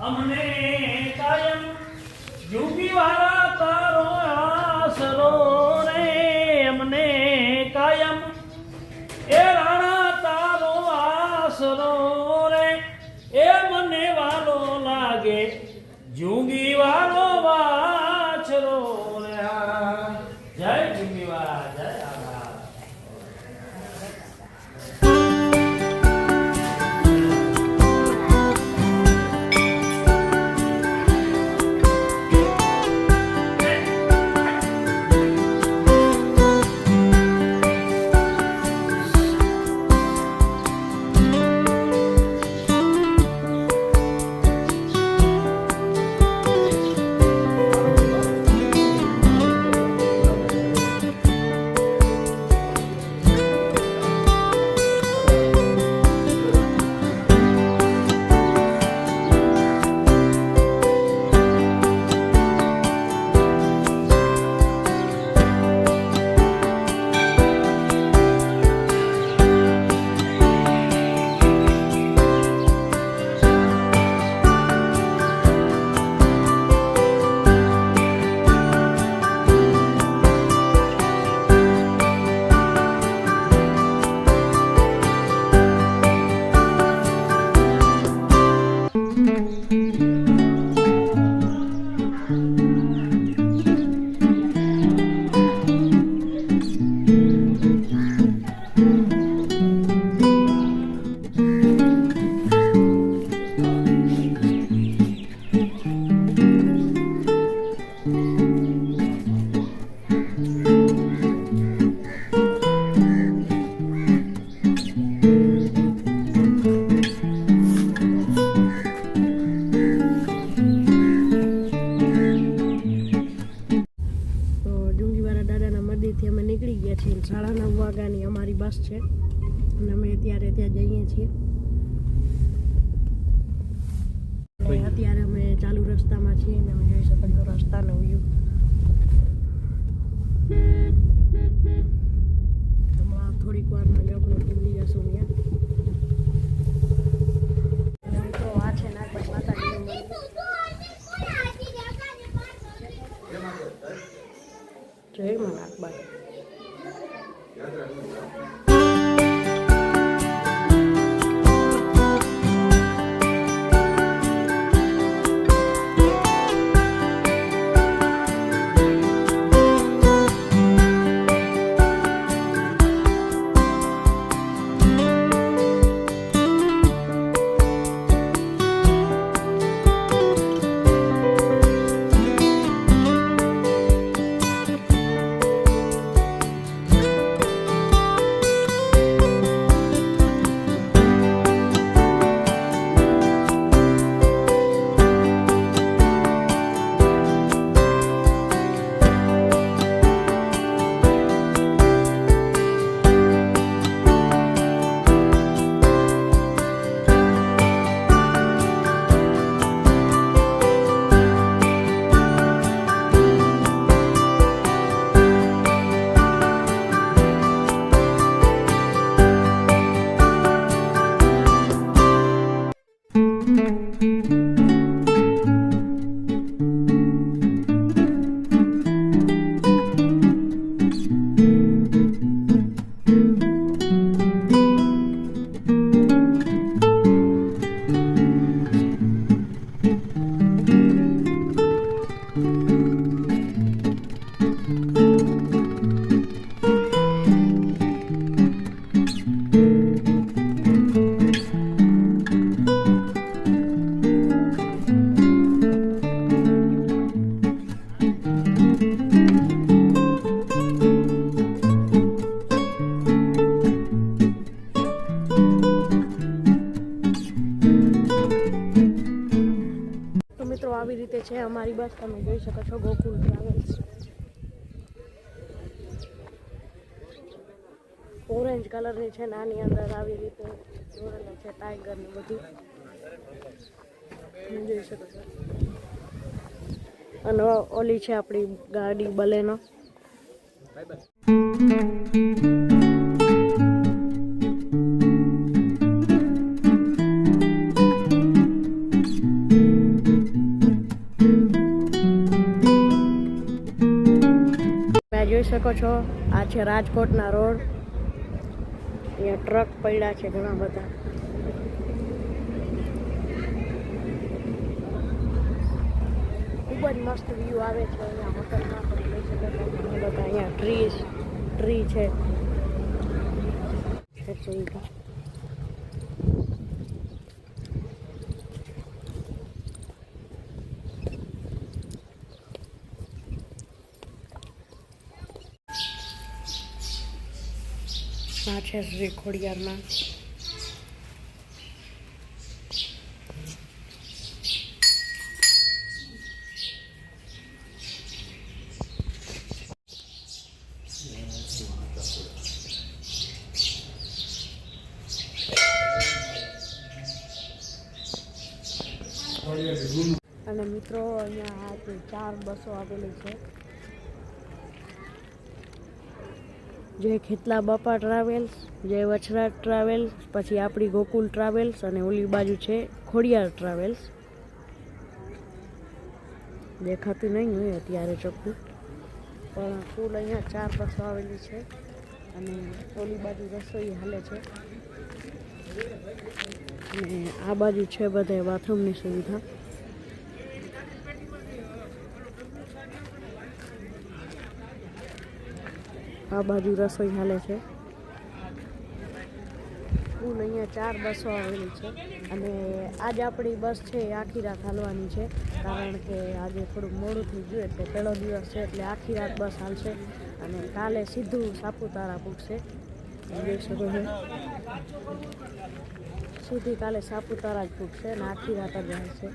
અમને કાયમ જુગી વાળા તારો આસરો રે અમને કાયમ એ રાણા તારો આસરો રે એ મને વાલો લાગે જુગી વાળો વાછરો રે જય જુગી વાળા જય આભાર. અમે નીકળી ગયા છીએ 9:30 વાગ્યાની અમારી બસ છે અને અમે અત્યારે ત્યાં જઈએ છીએ. અત્યારે અમે ચાલુ રસ્તામાં છીએ અને અમે જોઈ શકો છો રસ્તાનો વ્યૂ. હમણાં થોડીક વારમાં જ આપણે પૂરી જશું ત્યાં. મિત્રો આ છે નાગપત માતાજીનું મંદિર. જય માં નાગબાઈ. આવી રીતે છે અમારી બસ. તમે જોઈ શકો છો ગોકુલ ટ્રાવેલ્સ. ઓરેન્જ કલરની છે, નાની અંદર આવી રીતે દોરેલા છે ટાઈગર ને બધું જોઈ શકો છો. અને ઓલી છે આપણી ગાડી બલેનો. શકો છો આ છે રાજકોટના રોડ. અહીંયા ટ્રક પડ્યા છે ઘણા બધા. ખૂબ જ મસ્ત વ્યૂ આવે છે અહીંયા હોટલમાં પણ લઈ શકો છો. ઘણા બધા અહીંયા ટ્રી છે. સુવિધા આ છે શ્રી ખોડિયારમાં. અને મિત્રો અહીંયા આ 4 બસો આવેલી છે. જય ખેતલા બાપા ટ્રાવેલ્સ, જય વછરાજ ટ્રાવેલ્સ, પછી આપણી ગોકુલ ટ્રાવેલ્સ અને ઓલી બાજુ છે ખોડિયાર ટ્રાવેલ્સ. દેખાતું નહીં હોય અત્યારે ચોખ્ખું, પણ કુલ અહીંયા 4 બસો આવેલી છે. અને ઓલી બાજુ રસોઈ હાલે છે અને આ બાજુ છે બધે બાથરૂમની સુવિધા. આ બાજુ રસોઈ હાલે છે. કુલ અહીંયા 4 બસો આવેલી છે. અને આજે આપણી બસ છે એ આખી રાત હાલવાની છે, કારણ કે આજે થોડુંક મોડું થઈ ગયું એટલે પહેલો દિવસ છે એટલે આખી રાત બસ હાલશે. અને કાલે સીધું સાપુતારા પૂગશે. જોઈ શકો છો સીધી કાલે સાપુતારા જ પૂગશે અને આખી રાત જ હાલશે.